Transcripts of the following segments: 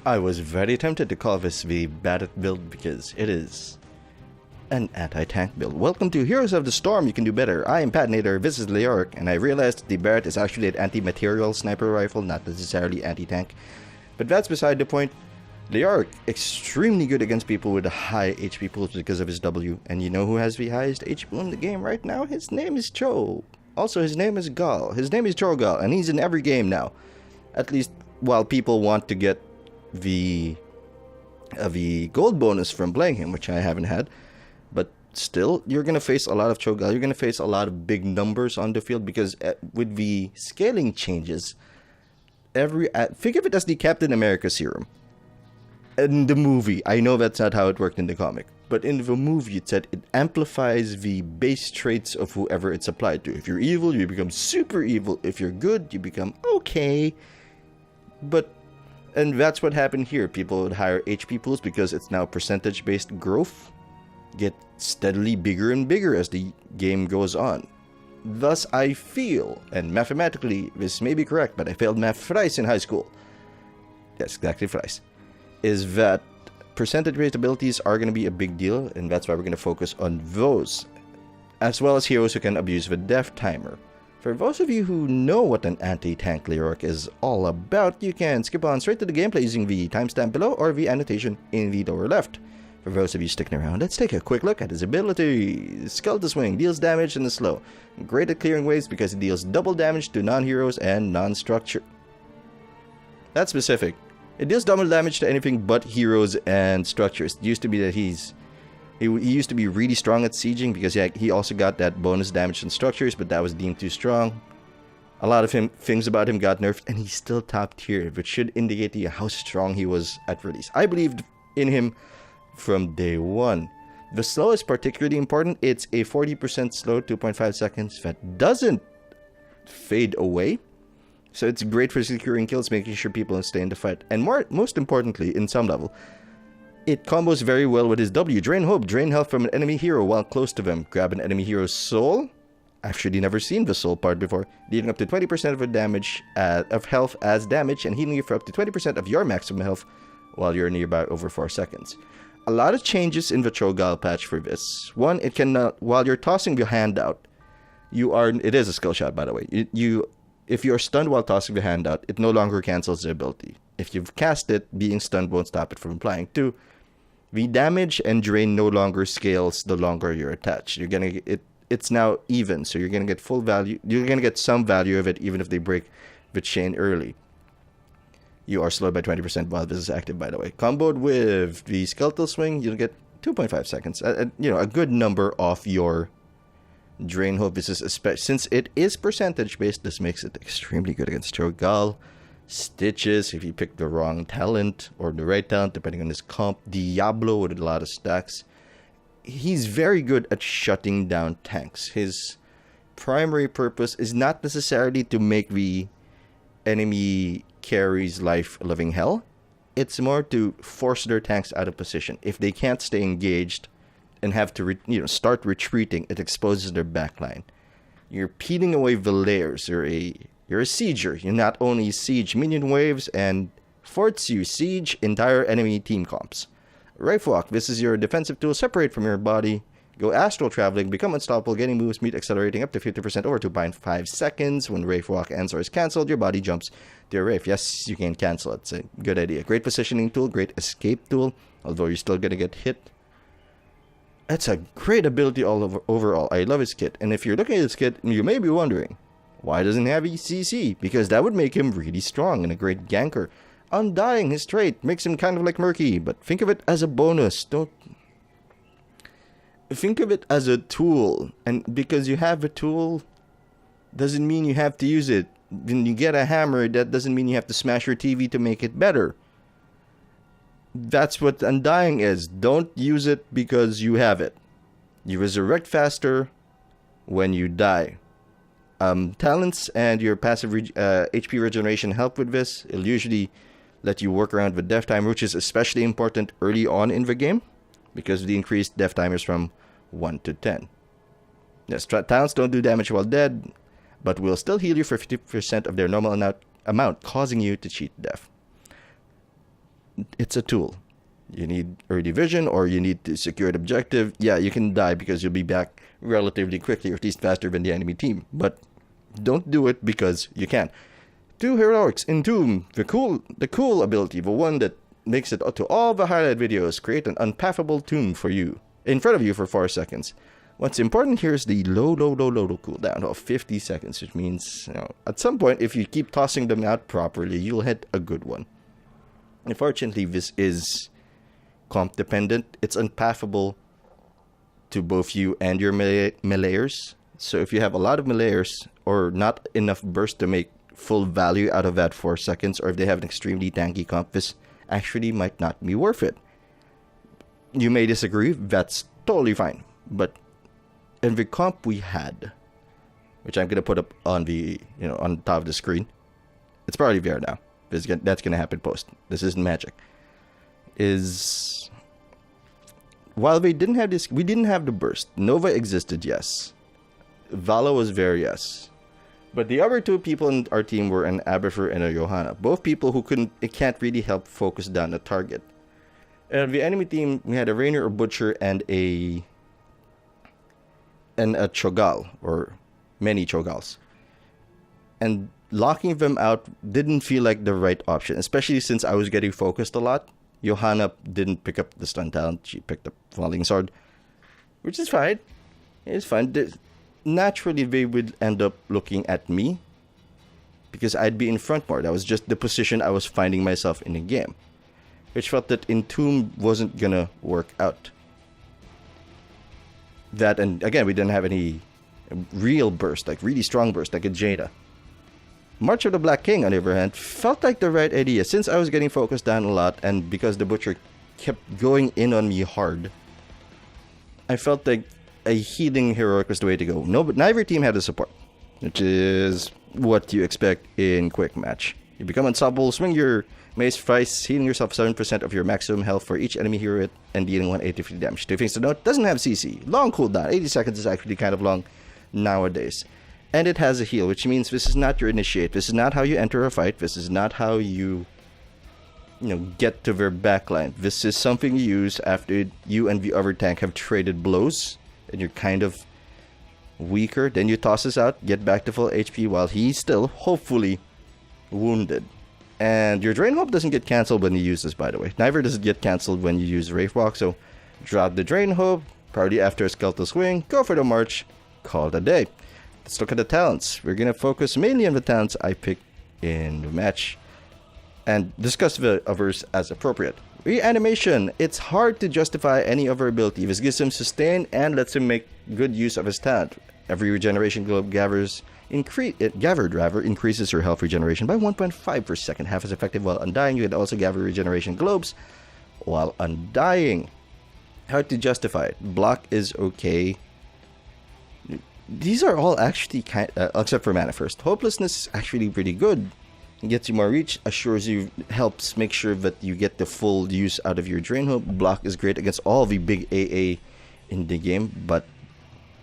I was very tempted to call this the Barret build because it is an anti-tank build. Welcome to Heroes of the Storm, You Can Do Better. I am Patinator, this is Leoric, and I realized the Barret is actually an anti-material sniper rifle, not necessarily anti-tank. But that's beside the point. Leoric, extremely good against people with high HP pools because of his W. And you know who has the highest HP pool in the game right now? His name is Cho. Also, his name is Gall. His name is Cho'Gall, and he's in every game now. At least while people want to get the gold bonus from playing him, which I haven't had. But still, you're going to face a lot of Cho'Gall. You're going to face a lot of big numbers on the field because with the scaling changes, think of it as the Captain America serum. In the movie, I know that's not how it worked in the comic, but in the movie it said it amplifies the base traits of whoever it's applied to. If you're evil, you become super evil. If you're good, you become okay. And that's what happened here. People with higher HP pools, because it's now percentage-based growth, get steadily bigger and bigger as the game goes on. Thus, I feel, and mathematically this may be correct, but I failed math thrice in high school. Yes, exactly thrice. Is that percentage-based abilities are going to be a big deal, and that's why we're going to focus on those, as well as heroes who can abuse the death timer. For those of you who know what an anti-tank Leoric is all about, you can skip on straight to the gameplay using the timestamp below or the annotation in the lower left. For those of you sticking around, let's take a quick look at his ability. Skeleton Swing deals damage in the slow. Great at clearing waves because it deals double damage to non-heroes and non-structure. That's specific. It deals double damage to anything but heroes and structures. It used to be that he used to be really strong at sieging because he also got that bonus damage on structures, but that was deemed too strong. A lot of things about him got nerfed, and he's still top tier, which should indicate to you how strong he was at release. I believed in him from day one. The slow is particularly important. It's a 40% slow, 2.5 seconds, that doesn't fade away. So it's great for securing kills, making sure people stay in the fight. And most importantly, in some level, it combos very well with his W. Drain Hope, drain health from an enemy hero while close to them. Grab an enemy hero's soul. I've actually never seen the soul part before. Dealing up to 20% of damage of health as damage, and healing you for up to 20% of your maximum health while you're nearby over 4 seconds. A lot of changes in the Cho'Gall patch for this. One, it can while you're tossing your hand out, it is a skill shot, by the way. If you're stunned while tossing the hand out, it no longer cancels the ability. If you've cast it, being stunned won't stop it from applying. 2, the damage and drain no longer scales the longer you're attached. You're gonna it's now even, so you're gonna get full value. You're gonna get some value of it even if they break the chain early. You are slowed by 20% while this is active, by the way. Comboed with the Skeletal Swing, you'll get 2.5 seconds. A good number off your Drain Hope. This is since it is percentage based, this makes it extremely good against Cho'Gall. Stitches, if you pick the wrong talent or the right talent, depending on his comp. Diablo with a lot of stacks. He's very good at shutting down tanks. His primary purpose is not necessarily to make the enemy carry's life a living hell. It's more to force their tanks out of position. If they can't stay engaged and have to start retreating, it exposes their backline. You're peeling away the layers. You're a sieger. You not only siege minion waves and forts, you siege entire enemy team comps. Wraith Walk, this is your defensive tool. Separate from your body. Go astral traveling, become unstoppable, getting move speed accelerating up to 50% over 2.5 seconds. When Wraith Walk ends or is cancelled, your body jumps to your Wraith. Yes, you can cancel it. It's a good idea. Great positioning tool, great escape tool, although you're still going to get hit. That's a great ability overall. I love his kit. And if you're looking at his kit, you may be wondering, why doesn't he have ECC? Because that would make him really strong and a great ganker. Undying, his trait, makes him kind of like Murky, but think of it as a bonus. Think of it as a tool. And because you have a tool, doesn't mean you have to use it. When you get a hammer, that doesn't mean you have to smash your TV to make it better. That's what Undying is. Don't use it because you have it. You resurrect faster when you die. Talents and your passive HP regeneration help with this. It'll usually let you work around with death time, which is especially important early on in the game because of the increased death timers from 1 to 10. Yes, talents don't do damage while dead, but will still heal you for 50% of their normal amount, causing you to cheat death. it's a tool. You need early vision or you need to secure an objective. Yeah, you can die because you'll be back relatively quickly, or at least faster than the enemy team. But don't do it because you can. 2 heroics Entomb, the cool ability, the one that makes it to all the highlight videos. Create an unpathable tomb for you, in front of you for 4 seconds. What's important here is the low cooldown of 50 seconds, which means, at some point, if you keep tossing them out properly, you'll hit a good one. Unfortunately, this is comp dependent. It's unpathable to both you and your meleeers. So if you have a lot of meleeers or not enough burst to make full value out of that 4 seconds, or if they have an extremely tanky comp, this actually might not be worth it. You may disagree, that's totally fine. But in the comp we had, which I'm going to put up on the, on top of the screen, it's probably there now. That's going to happen post. This isn't magic. Is while we didn't have this, we didn't have the burst. Nova existed, yes. Vala was there, yes. But the other 2 people in our team were an Aberfer and a Johanna. Both people who can't really help focus down a target. And the enemy team, we had a Rainer, a Butcher, and a Cho'Gall, or many Cho'Galls. And locking them out didn't feel like the right option, especially since I was getting focused a lot. Johanna didn't pick up the stun talent. She picked up Falling Sword, which is fine. It's fine. Naturally, they would end up looking at me because I'd be in front more. That was just the position I was finding myself in the game, which felt that Entomb wasn't gonna work out. That, and again, we didn't have any real burst, like really strong burst, like a Jada. March of the Black King, on the other hand, felt like the right idea since I was getting focused down a lot, and because the Butcher kept going in on me hard, I felt like a healing heroic was the way to go. No, but neither team had the support, which is what you expect in quick match. You become unstoppable, swing your mace thrice, healing yourself 7% of your maximum health for each enemy hero hit, and dealing 183 damage. 2 things to note: doesn't have CC, long cooldown. 80 seconds is actually kind of long nowadays. And it has a heal, which means this is not your initiate. This is not how you enter a fight. This is not how you get to their backline. This is something you use after you and the other tank have traded blows, and you're kind of weaker. Then you toss us out, get back to full HP while he's still, hopefully, wounded. And your Drain Hope doesn't get cancelled when you use this, by the way. Neither does it get cancelled when you use Wraith Walk, so drop the Drain Hope, probably after a Skeletal Swing, go for the March, call it a day. Let's look at the talents. We're going to focus mainly on the talents I picked in the match and discuss the others as appropriate. Reanimation. It's hard to justify any other ability. This gives him sustain and lets him make good use of his talent. Every regeneration globe gathered increases your health regeneration by 1.5 per second, half as effective while undying. You can also gather regeneration globes while undying. Hard to justify it. Block is okay. These are all actually except for Mana First. Hopelessness is actually pretty good. It gets you more reach, assures you, helps make sure that you get the full use out of your Drain Hope. Block is great against all the big AA in the game, but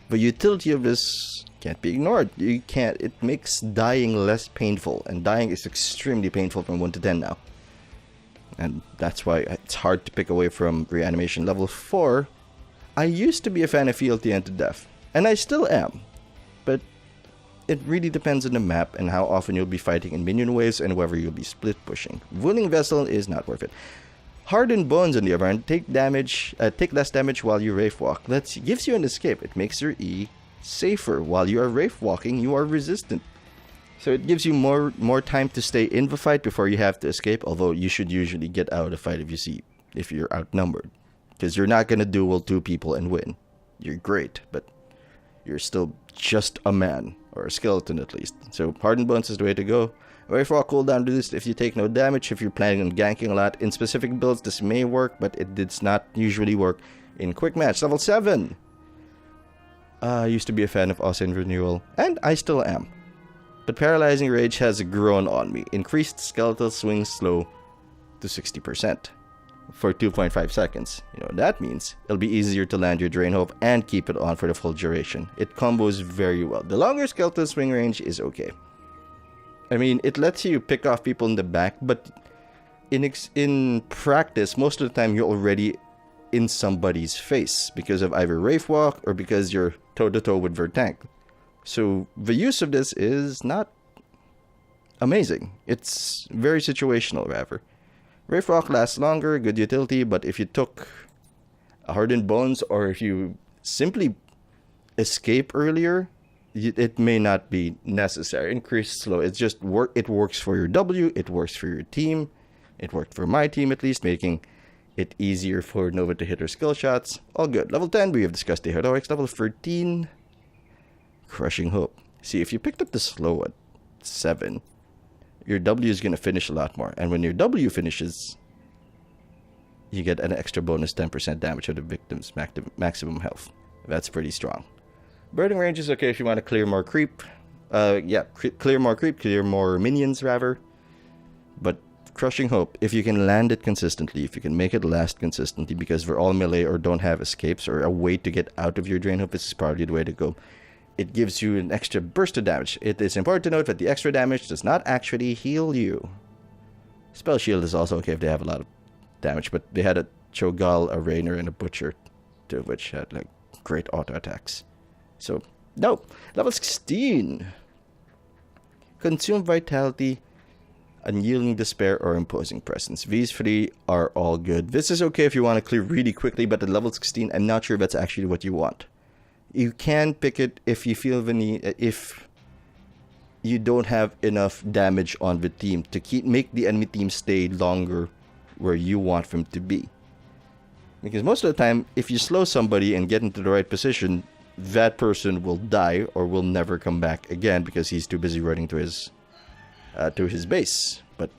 the utility of this can't be ignored. It makes dying less painful, and dying is extremely painful from 1 to 10 now. And that's why it's hard to pick away from reanimation. Level 4, I used to be a fan of fealty and to death, and I still am, but it really depends on the map and how often you'll be fighting in minion waves and whether you'll be split pushing. Willing Vessel is not worth it. Hardened Bones, on the other hand, take less damage while you Wraith Walk. That gives you an escape. It makes your E safer. While you are Wraith Walking, you are resistant. So it gives you more time to stay in the fight before you have to escape, although you should usually get out of the fight if you're outnumbered. Because you're not going to duel 2 people and win. You're great, but you're still just a man, or a skeleton at least. So Hardened Bones is the way to go. Wraith Walk cooldown reduced if you take no damage. If you're planning on ganking a lot in specific builds, this may work, but it does not usually work in quick match. Level 7. I used to be a fan of Ossian Renewal, and I still am. But Paralyzing Rage has grown on me. Increased skeletal swing slow to 60% for 2.5 seconds. You know what that means? It'll be easier to land your Drain Hope and keep it on for the full duration. It combos very well. The longer skeletal swing range is okay. I mean, it lets you pick off people in the back, but in practice, most of the time you're already in somebody's face because of either Wraith Walk or because you're toe-to-toe with their tank. So the use of this is not amazing. It's very situational, rather. Wraith Walk lasts longer, good utility, but if you took a Hardened Bones or if you simply escape earlier, it may not be necessary. Increased slow. It's just it works for your W, it works for your team. It worked for my team at least, making it easier for Nova to hit her skill shots. All good. Level 10, we have discussed the heroics. Level 13, Crushing Hope. See, if you picked up the slow at 7, your W is going to finish a lot more. And when your W finishes, you get an extra bonus 10% damage to the victim's maximum health. That's pretty strong. Burning range is okay if you want to clear more creep. Clear more creep, clear more minions, rather. But Crushing Hope, if you can land it consistently, if you can make it last consistently, because we're all melee or don't have escapes or a way to get out of your Drain Hope, this is probably the way to go. It gives you an extra burst of damage. It is important to note that the extra damage does not actually heal you. Spell Shield is also okay if they have a lot of damage, but they had a Cho'Gall, a Rainer, and a Butcher, two of which had like great auto attacks. So, no. Level 16. Consume Vitality, Unyielding Despair, or Imposing Presence. These three are all good. This is okay if you want to clear really quickly, but at level 16, I'm not sure if that's actually what you want. You can pick it if you feel the need, if you don't have enough damage on the team to make the enemy team stay longer where you want them to be. Because most of the time, if you slow somebody and get into the right position, that person will die or will never come back again because he's too busy running to his base. But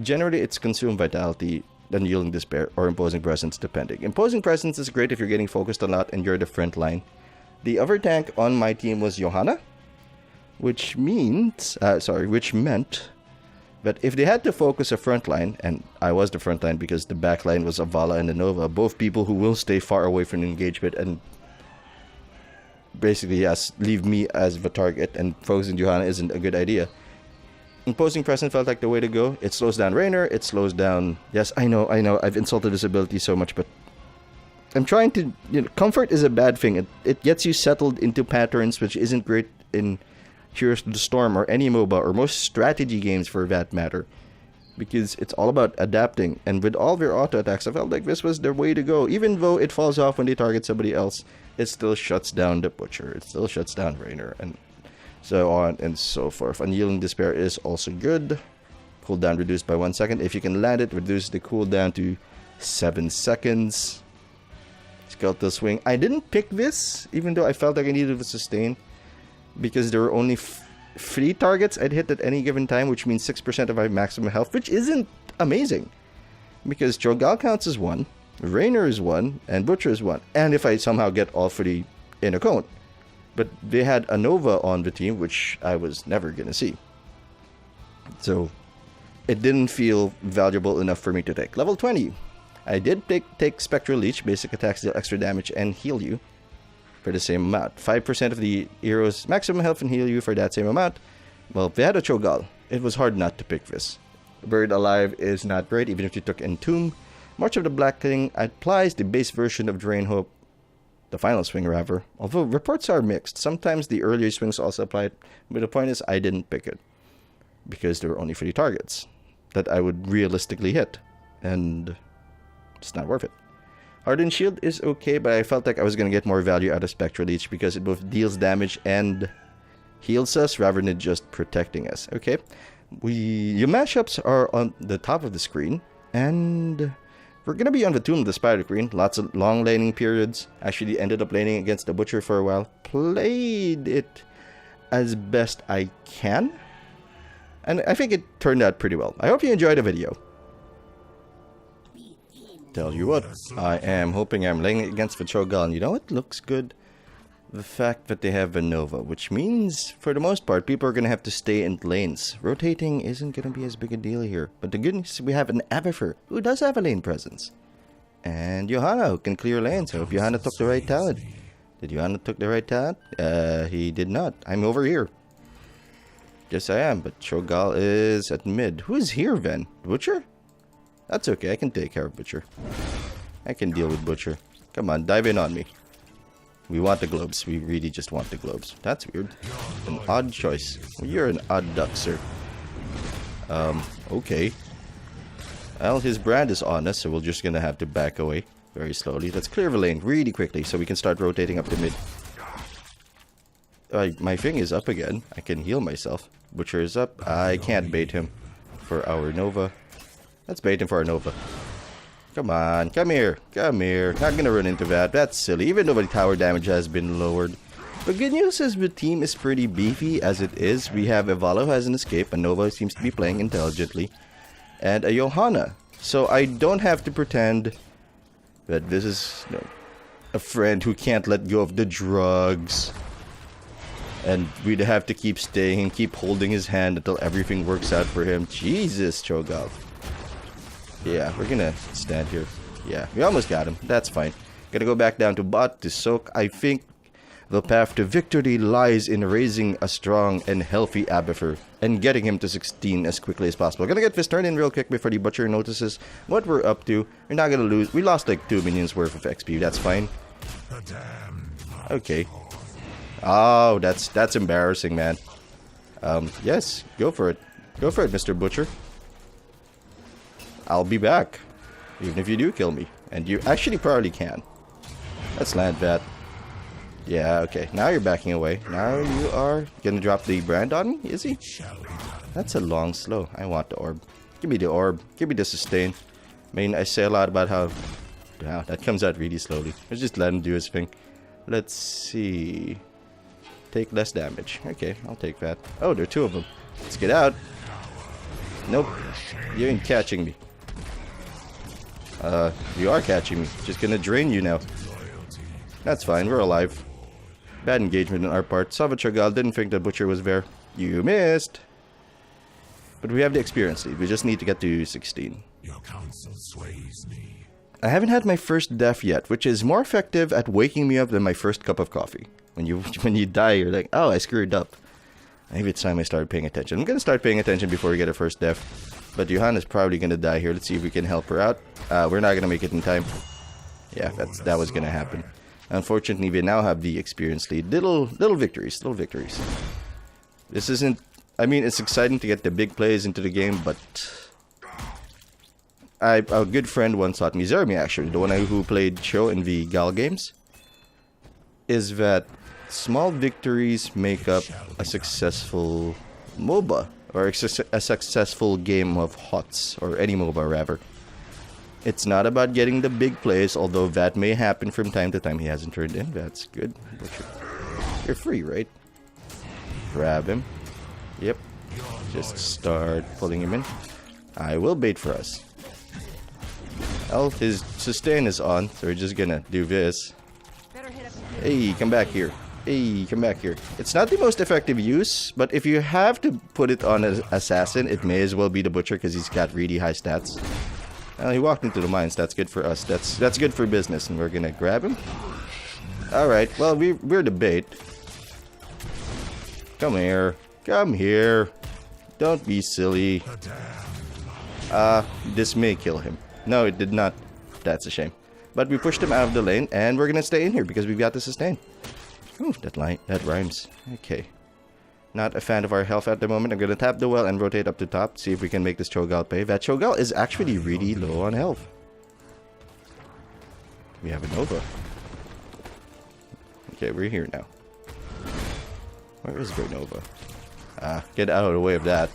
generally, it's Consume Vitality, Unyielding Despair, or Imposing Presence, depending. Imposing Presence is great if you're getting focused a lot and you're the front line. The other tank on my team was Johanna, which meant that if they had to focus a front line, and I was the front line because the back line was Avala and Nova, both people who will stay far away from engagement and basically, yes, leave me as the target, and focusing Johanna isn't a good idea. Imposing Presence felt like the way to go. It slows down Rainer, it slows down... Yes, I know, I've insulted this ability so much, but I'm trying to... comfort is a bad thing. It gets you settled into patterns, which isn't great in Heroes of the Storm or any MOBA or most strategy games for that matter. Because it's all about adapting. And with all their auto attacks, I felt like this was their way to go. Even though it falls off when they target somebody else, it still shuts down the Butcher. It still shuts down Rainer. And so on and so forth. Unyielding Despair is also good. Cooldown reduced by 1 second. If you can land it, reduce the cooldown to 7 seconds. Skeletal Swing. I didn't pick this, even though I felt like I needed to sustain, because there were only 3 targets I'd hit at any given time, which means 6% of my maximum health, which isn't amazing. Because Cho'Gall counts as 1, Rainer is 1, and Butcher is 1. And if I somehow get all 3 in a cone. But they had a Nova on the team, which I was never going to see. So, it didn't feel valuable enough for me to take. Level 20. I did take Spectral Leech. Basic attacks deal extra damage and heal you for the same amount. 5% of the hero's maximum health and heal you for that same amount. Well, if they had a Cho'Gall, it was hard not to pick this. Buried Alive is not great, even if you took Entomb. March of the Black King applies the base version of Drain Hope, the final swing rather, although reports are mixed. Sometimes the earlier swings also apply it, but the point is I didn't pick it because there were only 3 targets that I would realistically hit, and it's not worth it. Hardened Shield is okay, but I felt like I was going to get more value out of Spectral Leech because it both deals damage and heals us rather than just protecting us. Okay, your matchups are on the top of the screen, and we're going to be on the Tomb of the Spider Queen. Lots of long laning periods. Actually ended up laning against the Butcher for a while. Played it as best I can, and I think it turned out pretty well. I hope you enjoyed the video. Tell you what, I am hoping I'm laying against the Cho'Gall, and you know what looks good? The fact that they have a Nova, which means, for the most part, people are going to have to stay in lanes. Rotating isn't going to be as big a deal here. But the good news is we have an Avifer, who does have a lane presence. And Johanna, who can clear lanes. I hope Johanna took the right talent. Did Johanna took the right talent? He did not. I'm over here. Yes, I am, but Cho'Gall is at mid. Who is here, then? Butcher? That's okay. I can take care of Butcher. I can deal with Butcher. Come on, dive in on me. We want the globes. We really just want the globes. That's weird. An odd choice. Well, you're an odd duck, sir. Okay. Well, his brand is on us, so we're just gonna have to back away very slowly. Let's clear the lane really quickly so we can start rotating up the mid. My thing is up again. I can heal myself. Butcher is up. I can't bait him for our Nova. Let's bait him for our Nova. Come on, come here, come here. Not gonna run into that. That's silly, even though the tower damage has been lowered. The good news is the team is pretty beefy as it is. We have Evalo who has an escape, and Nova seems to be playing intelligently, and a Johanna. So I don't have to pretend that this is a friend who can't let go of the drugs. And we'd have to keep staying and keep holding his hand until everything works out for him. Jesus, Cho'Gall. Yeah, we're gonna stand here. Yeah, we almost got him. That's fine. Gonna go back down to bot to soak. I think the path to victory lies in raising a strong and healthy Abathur and getting him to 16 as quickly as possible. Gonna get this turn in real quick before the Butcher notices what we're up to. We're not gonna lose. We lost like 2 minions worth of XP. That's fine. Okay. Oh, that's embarrassing, man. Yes, go for it. Go for it, Mr. Butcher. I'll be back, even if you do kill me. And you actually probably can. Let's land that. Yeah, okay. Now you're backing away. Now you are gonna drop the brand on me, is he? That's a long slow. I want the orb. Give me the orb. Give me the sustain. I mean, I say a lot about how... Wow, that comes out really slowly. Let's just let him do his thing. Let's see... Take less damage. Okay, I'll take that. Oh, there are 2 of them. Let's get out. Nope. You ain't catching me. You are catching me. Just gonna drain you now. That's fine, we're alive. Bad engagement on our part. Cho'Gall didn't think the Butcher was there. You missed. But we have the experience lead. We just need to get to 16. Your counsel sways me. I haven't had my first death yet, which is more effective at waking me up than my first cup of coffee. When you die, you're like, oh, I screwed up. Maybe it's time I started paying attention. I'm gonna start paying attention before we get our first death. But Johanna's probably gonna die here. Let's see if we can help her out. We're not gonna make it in time. Yeah, that was gonna happen. Unfortunately, we now have the experience lead. Little victories, little victories. This isn't... I mean, it's exciting to get the big plays into the game, but... a good friend once taught me, Jeremy actually, the one who played Cho in the Gal games, is that small victories make up a successful MOBA, or a successful game of HOTS, or any MOBA rather. It's not about getting the big plays, although that may happen from time to time. He hasn't turned in. That's good. You're free, right? Grab him. Yep. Just start pulling him in. I will bait for us. Well, his sustain is on, so we're just gonna do this. Hey, come back here. Hey, come back here. It's not the most effective use, but if you have to put it on an assassin, it may as well be the Butcher because he's got really high stats. Well, he walked into the mines. That's good for us. That's good for business, and we're gonna grab him. All right. Well, we're the bait. Come here. Come here. Don't be silly. This may kill him. No, it did not. That's a shame. But we pushed him out of the lane, and we're gonna stay in here because we've got the sustain. Ooh, that rhymes. Okay. Not a fan of our health at the moment. I'm gonna tap the well and rotate up to top, see if we can make this Cho'Gall pay. That Cho'Gall is actually really low on health. We have a Nova. Okay, we're here now. Where is their Nova? Get out of the way of that.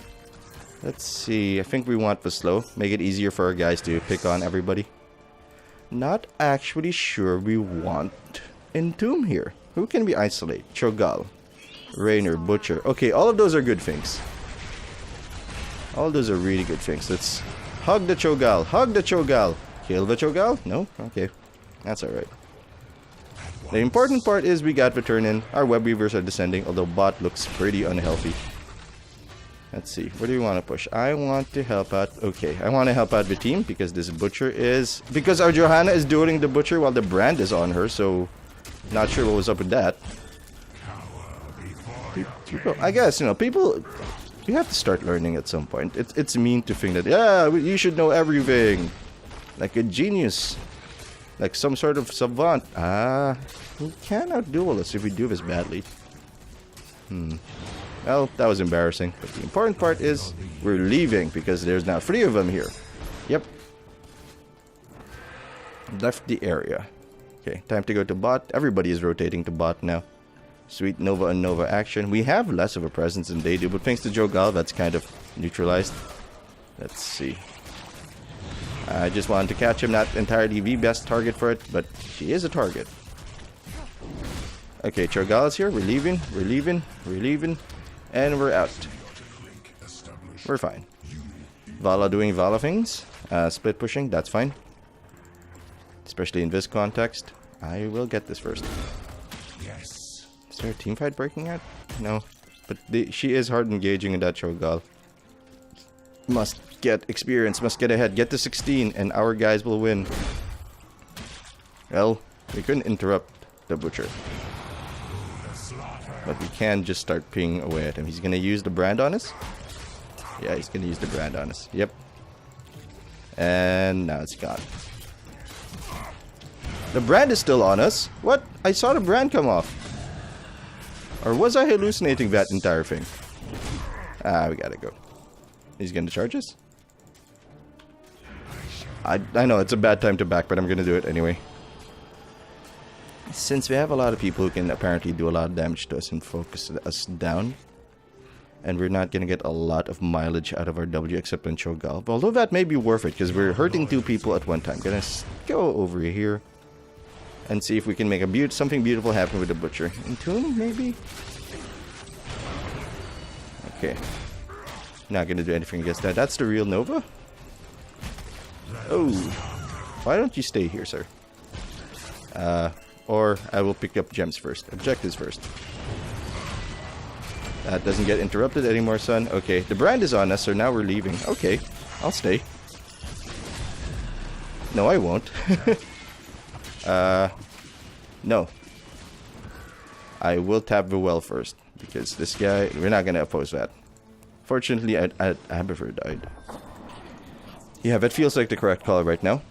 Let's see. I think we want the slow. Make it easier for our guys to pick on everybody. Not actually sure we want Entomb here. Who can we isolate? Cho'Gall, Rainer, Butcher. Okay, all of those are good things. All those are really good things. Let's hug the Cho'Gall. Hug the Cho'Gall. Kill the Cho'Gall? No? Okay. That's alright. The important part is we got the turn in. Our web weavers are descending, although bot looks pretty unhealthy. Let's see. Where do we want to push? I want to help out. Okay, I want to help out the team because this Butcher is... Because our Johanna is dueling the Butcher while the brand is on her, so... Not sure what was up with that. I guess, you know, people We have to start learning at some point. It's mean to think that, yeah, you should know everything. Like a genius. Like some sort of savant. We can outduel us if we do this badly. Well, that was embarrassing. But the important part is we're leaving because there's now 3 of them here. Yep. Left the area. Okay, time to go to bot. Everybody is rotating to bot now. Sweet Nova and Nova action. We have less of a presence than they do, but thanks to Cho'Gall, that's kind of neutralized. Let's see. I just wanted to catch him. Not entirely the best target for it, but she is a target. Okay, Cho'Gall is here. We're leaving. We're leaving. We're leaving. And we're out. We're fine. Vala doing Vala things. Split pushing. That's fine. Especially in this context. I will get this first. Yes. Is there a team fight breaking out? No. But she is hard engaging in that Cho'Gall. Must get experience. Must get ahead. Get to 16 and our guys will win. Well, we couldn't interrupt the butcher. But we can just start pinging away at him. He's gonna use the brand on us? Yeah, he's gonna use the brand on us. Yep. And now it's gone. The brand is still on us. What? I saw the brand come off. Or was I hallucinating that entire thing? We gotta go. He's gonna charge us? I know it's a bad time to back, but I'm gonna do it anyway. Since we have a lot of people who can apparently do a lot of damage to us and focus us down, and we're not gonna get a lot of mileage out of our W except on Cho'Gall. Although that may be worth it, because we're hurting 2 people at one time. Gonna go over here and see if we can make something beautiful happen with the butcher. Entomb, maybe? Okay. Not gonna do anything against that. That's the real Nova? Oh. Why don't you stay here, sir? Or I will pick up gems first. Objectives first. That doesn't get interrupted anymore, son. Okay, the brand is on us, so now we're leaving. Okay, I'll stay. No, I won't. No. I will tap the well first, because this guy, we're not gonna oppose that. Fortunately, Abifer died. Yeah, that feels like the correct call right now.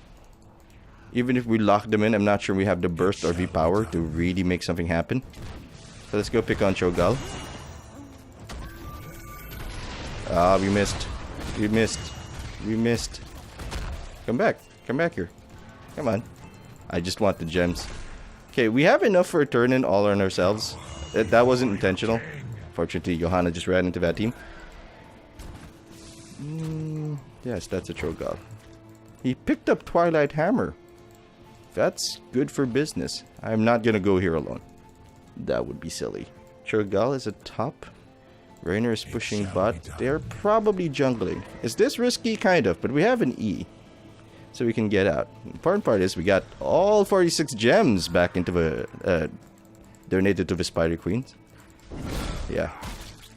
Even if we lock them in, I'm not sure we have the burst or the power to really make something happen. So let's go pick on Cho'Gall. We missed. We missed. We missed. Come back. Come back here. Come on. I just want the gems. Okay, we have enough for a turn in all on ourselves. That wasn't intentional. Fortunately, Johanna just ran into that team. Yes, that's a Cho'Gall. He picked up Twilight Hammer. That's good for business. I'm not gonna go here alone. That would be silly. Cho'Gall is a top. Rainer is pushing bot. They're probably jungling. Is this risky? Kind of, but we have an E. So we can get out. The important part is we got all 46 gems back into the... donated to the Spider Queens. Yeah.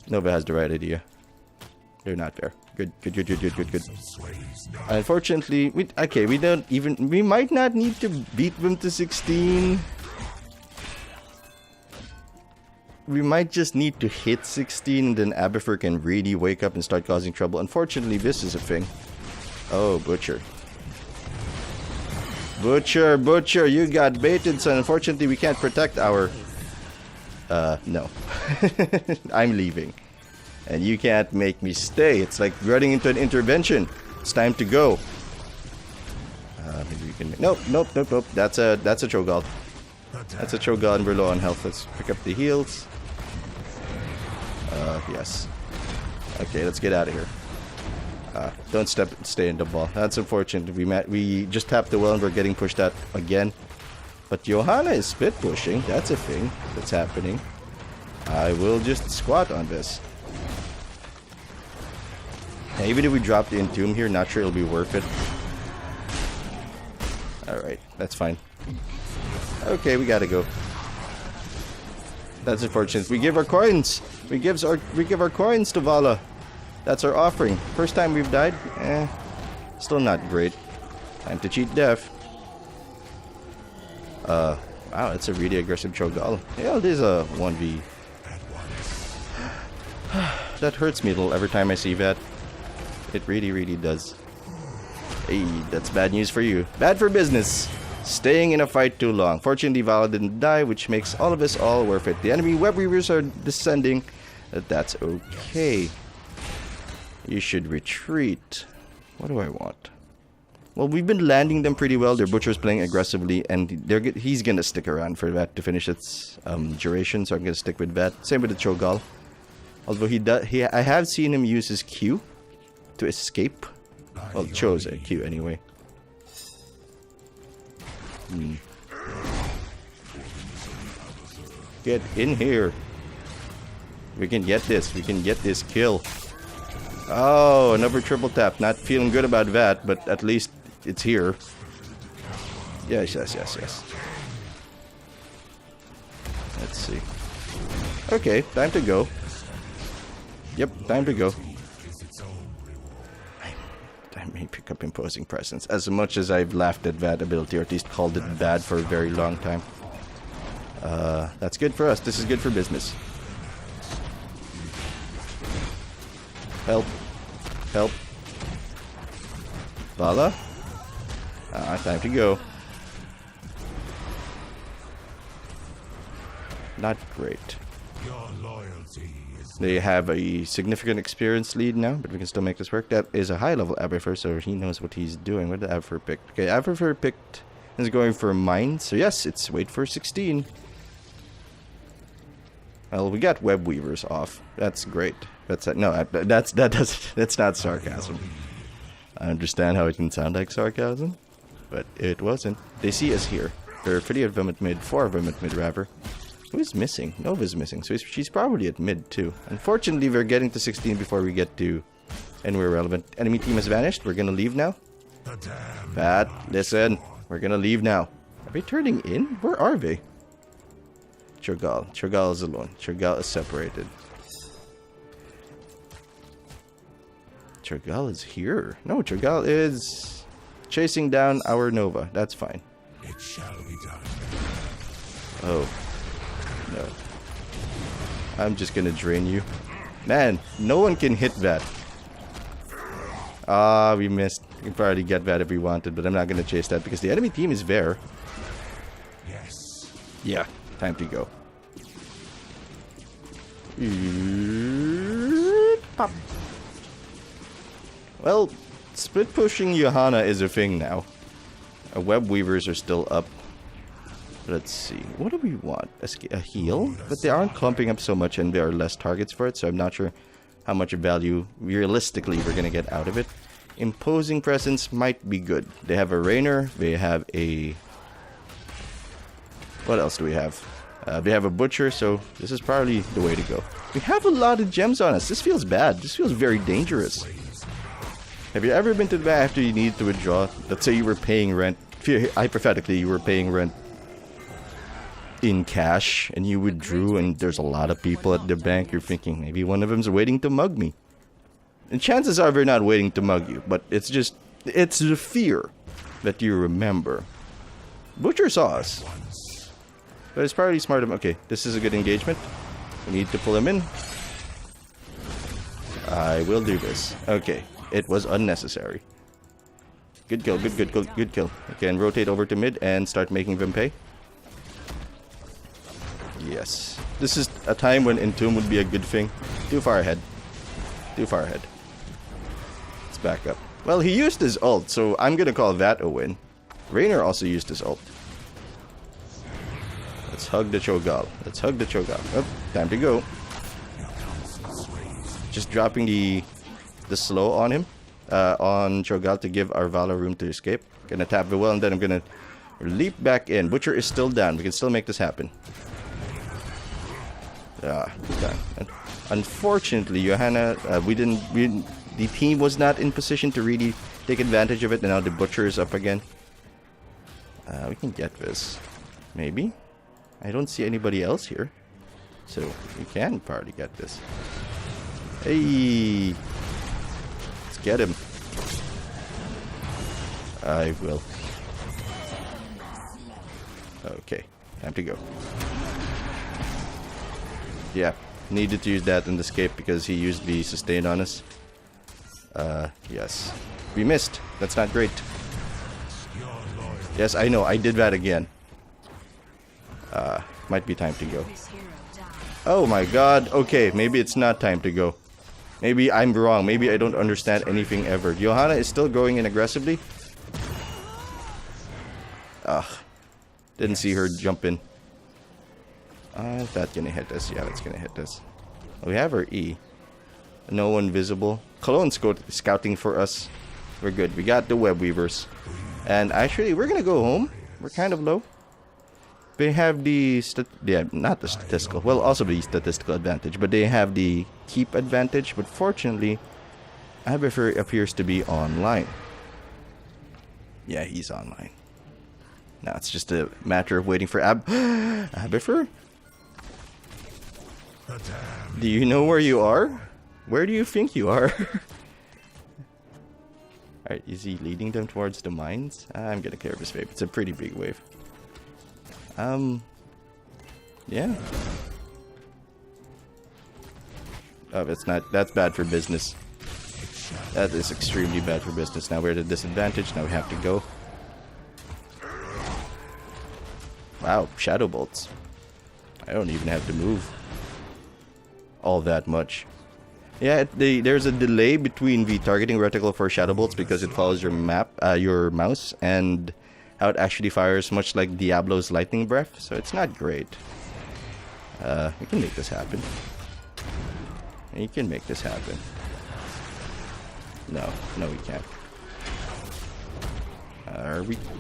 Nova has the right idea. They're not there. Good. Unfortunately, we might not need to beat them to 16. We might just need to hit 16 and then Abifer can really wake up and start causing trouble. Unfortunately, this is a thing. Oh, Butcher. Butcher, you got baited, son. Unfortunately, we can't protect our... no. I'm leaving. And you can't make me stay. It's like running into an intervention. It's time to go. Maybe we can... Nope. That's a Cho'Gall. That's a Cho'Gall and we're low on health. Let's pick up the heals. Yes. Okay, let's get out of here. Don't stay in the ball. That's unfortunate. We just tapped the well and we're getting pushed out again. But Johanna is split pushing. That's a thing that's happening. I will just squat on this. And even if we drop the Entomb here, not sure it'll be worth it. Alright, that's fine. Okay, we gotta go. That's unfortunate. We give our coins! We give our coins to Vala. That's our offering. First time we've died? Still not great. Time to cheat death. Wow, that's a really aggressive Cho'Gall. Yeah, it is a 1v. that hurts me a little every time I see that. It really, really does. Hey, that's bad news for you. Bad for business. Staying in a fight too long. Fortunately, Vala didn't die, which makes all of us all worth it. The enemy web weavers are descending. That's okay. You should retreat. What do I want? Well, we've been landing them pretty well. Their butcher's playing aggressively, and he's gonna stick around for that to finish its duration. So I'm gonna stick with that. Same with the Cho'Gall. Although I have seen him use his Q to escape. Well, chose a Q anyway. Get in here. We can get this. We can get this kill. Oh, another triple tap. Not feeling good about that, but at least it's here. Yes, yes, yes, yes. Let's see. Okay, time to go. Yep, time to go. I may pick up Imposing Presence. As much as I've laughed at that ability, or at least called it bad for a very long time. That's good for us. This is good for business. Help. Help. Vala? Time to go. Not great. Your loyalty is They have a significant experience lead now, but we can still make this work. That is a high-level Aberfer, so he knows what he's doing. What did Aberfer pick? Okay, Aberfer picked is going for mine. So yes, it's wait for 16. Well, we got web weavers off. That's great. That's that's not sarcasm. I understand how it can sound like sarcasm, but it wasn't. They see us here. There are 3 of them at mid, 4 of them at mid, rather. Who's missing? Nova's missing, so she's probably at mid too. Unfortunately, we're getting to 16 before we get to anywhere relevant. Enemy team has vanished. We're gonna leave now. Pat, listen. We're gonna leave now. Are they turning in? Where are they? Cho'Gall. Cho'Gall is alone. Cho'Gall is separated. Cho'Gall is here. No, Cho'Gall is chasing down our Nova. That's fine. it shall be done. Oh. No. I'm just gonna drain you. Man, no one can hit that. Ah, we missed. We can probably get that if we wanted, but I'm not gonna chase that because the enemy team is there. Yes. Yeah, time to go. Pop. Well, split pushing Johanna is a thing now. Our web weavers are still up. Let's see. What do we want? A heal? But they aren't clumping up so much and there are less targets for it, so I'm not sure how much value realistically we're gonna get out of it. Imposing presence might be good. They have a Rainer, they have a... What else do we have? They have a Butcher, so this is probably the way to go. We have a lot of gems on us. This feels bad. This feels very dangerous. Have you ever been to the bank after you need to withdraw? Let's say you were paying rent. Hypothetically, you were paying rent in cash and you withdrew and there's a lot of people at the bank. You're thinking maybe one of them's waiting to mug me. And chances are they're not waiting to mug you, but it's just, it's the fear that you remember. Butcher saw us. But it's probably smart of him. Okay, this is a good engagement. We need to pull him in. I will do this. Okay, it was unnecessary. Good kill, good kill. Okay, and rotate over to mid and start making them pay. Yes. This is a time when Entomb would be a good thing. Too far ahead. Too far ahead. Let's back up. Well, he used his ult, so I'm gonna call that a win. Rainer also used his ult. Let's hug the Cho'Gall. Let's hug the Cho'Gall. Oh, time to go. Just dropping the slow on him. On Cho'Gall to give our Valor room to escape. Gonna tap the well and then I'm gonna leap back in. Butcher is still down. We can still make this happen. Done. Unfortunately, Johanna, the team was not in position to really take advantage of it, and now the Butcher is up again. We can get this. Maybe? I don't see anybody else here. So, we can probably get this. Hey! Let's get him. I will. Okay, time to go. Yeah, Needed to use that in the escape because he used the sustain on us. Yes. We missed. That's not great. Yes, I know. I did that again. Might be time to go. Oh my god. Okay, maybe it's not time to go. Maybe I'm wrong. Maybe I don't understand anything ever. Johanna is still going in aggressively. Ugh. Didn't see her jump in. Is that gonna hit us? Yeah, that's gonna hit us. We have our E. No one visible. Cologne's scouting for us. We're good. We got the web weavers. And actually, we're gonna go home. We're kind of low. They have the not the statistical. Well, also the statistical advantage, but they have the keep advantage. But fortunately, Abifer appears to be online. Yeah, he's online. Now it's just a matter of waiting for Abifer. Do you know where you are? Where do you think you are? Alright, is he leading them towards the mines? I'm gonna clear this wave. It's a pretty big wave. Yeah. Oh, that's bad for business. That is extremely bad for business. Now we're at a disadvantage. Now we have to go. Wow, shadow bolts. I don't even have to move all that much. Yeah, there's a delay between the targeting reticle for shadow bolts because it follows your your mouse, and how it actually fires, much like Diablo's lightning breath. So it's not great. We can make this happen. You can make this happen. No, we can't.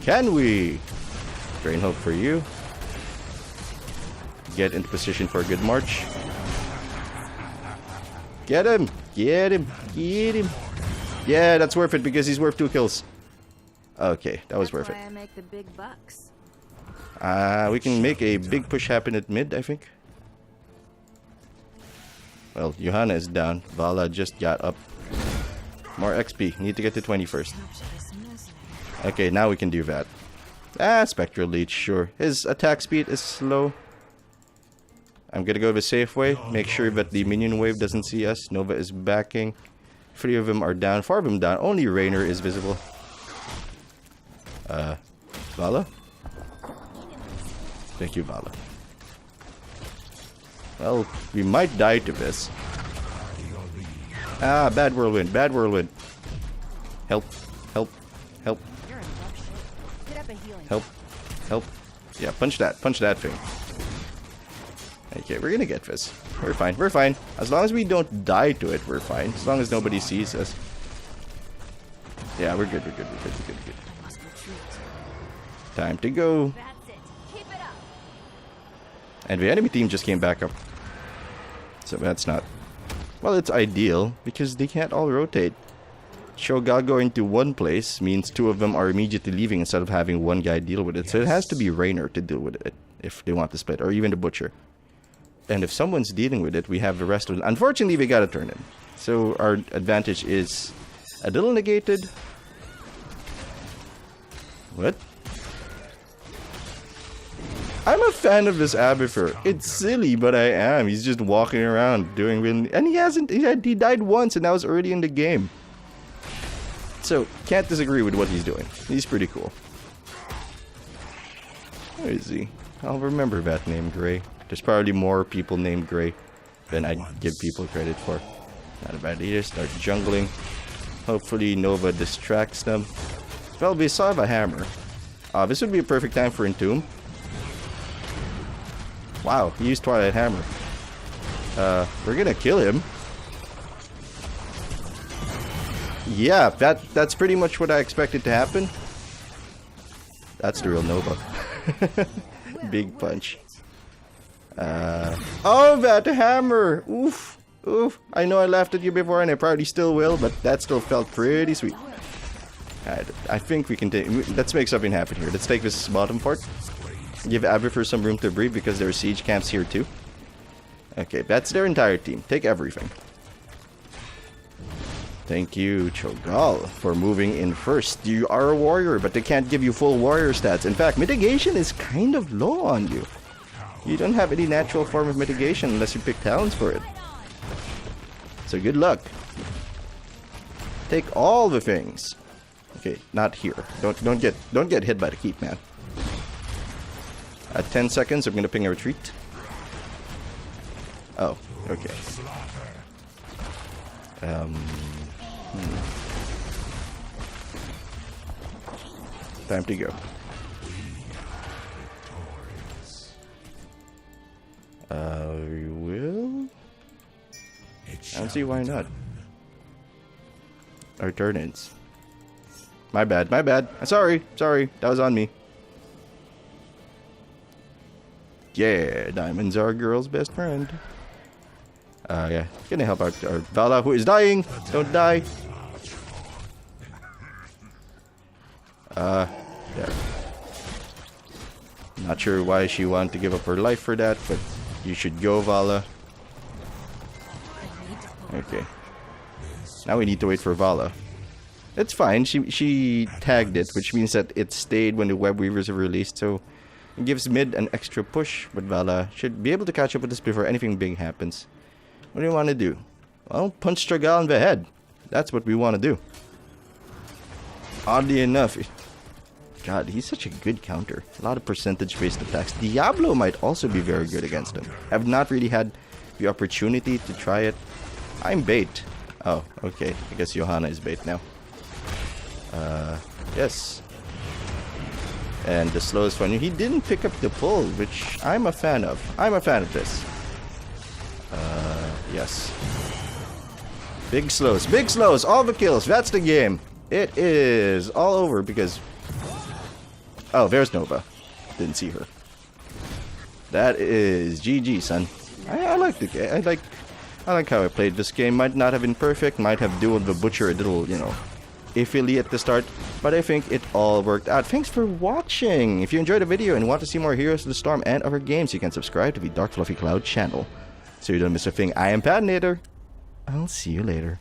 Can we? Drain hope for you. Get into position for a good march. Get him! Get him! Get him! Yeah, that's worth it because he's worth 2 kills. Okay, that was worth it. I make the big bucks. We can make a big push happen at mid, I think. Well, Johanna is down. Vala just got up. More XP. Need to get to 20 first. Okay, now we can do that. Spectral Leech, sure. His attack speed is slow. I'm gonna go the safe way. Make sure that the minion wave doesn't see us. Nova is backing. 3 of them are down. 4 of them down. Only Rainer is visible. Vala? Thank you, Vala. Well, we might die to this. Bad whirlwind. Bad whirlwind. Help. Help. Help. Help. Help. Yeah, punch that. Punch that thing. Okay, we're gonna get this. We're fine. We're fine. As long as we don't die to it, we're fine. As long as nobody sees us. Yeah, we're good. We're good. We're good. We're good. We're good. Time to go. And the enemy team just came back up. So that's not... Well, it's ideal because they can't all rotate. Cho'Gall going to one place means 2 of them are immediately leaving instead of having one guy deal with it. So it has to be Rainer to deal with it if they want to split, or even the Butcher. And if someone's dealing with it, we have the rest of it. Unfortunately, we gotta turn it. So our advantage is a little negated. What? I'm a fan of this Abifer. It's silly, but I am. He's just walking around doing really... And he hasn't... He died once, and that was early in the game. So, can't disagree with what he's doing. He's pretty cool. Where is he? I'll remember that name, Gray. There's probably more people named Gray than I give people credit for. Not a bad idea. Start jungling. Hopefully Nova distracts them. Well, we saw the hammer. This would be a perfect time for Entomb. Wow, he used Twilight Hammer. We're gonna kill him. Yeah, that's pretty much what I expected to happen. That's the real Nova. Big punch. Oh, that hammer! Oof, oof. I know I laughed at you before, and I probably still will, but that still felt pretty sweet. Alright, I think we can take... Let's make something happen here. Let's take this bottom fort. Give Abifer some room to breathe because there are siege camps here too. Okay, that's their entire team. Take everything. Thank you, Cho'Gall, for moving in first. You are a warrior, but they can't give you full warrior stats. In fact, mitigation is kind of low on you. You don't have any natural form of mitigation unless you pick talents for it. So good luck. Take all the things. Okay, not here. Don't get hit by the keep, man. At 10 seconds, I'm gonna ping a retreat. Oh, okay. Time to go. We will. I don't see why not. Our turn ends. My bad, my bad. Sorry, that was on me. Yeah, diamonds are a girl's best friend. Yeah, gonna help out our Vala who is dying. Don't die. Yeah. Not sure why she wanted to give up her life for that, but you should go, Vala. Okay. Now we need to wait for Vala. It's fine. She tagged it, which means that it stayed when the web weavers are released, so it gives mid an extra push, but Vala should be able to catch up with this before anything big happens. What do you want to do? Well, punch Cho'Gall in the head. That's what we want to do. Oddly enough, God, he's such a good counter. A lot of percentage-based attacks. Diablo might also be very good against him. I've not really had the opportunity to try it. I'm bait. Oh, okay. I guess Johanna is bait now. Yes. And the slowest one, he didn't pick up the pull, which I'm a fan of. I'm a fan of this. Yes. Big slows, all the kills. That's the game. It is all over because... Oh, there's Nova. Didn't see her. That is GG, son. I like the game. I like how I played this game. Might not have been perfect. Might have dueled the Butcher a little, you know, iffily at the start. But I think it all worked out. Thanks for watching. If you enjoyed the video and want to see more Heroes of the Storm and other games, you can subscribe to the Dark Fluffy Cloud channel, so you don't miss a thing. I am Patinator. I'll see you later.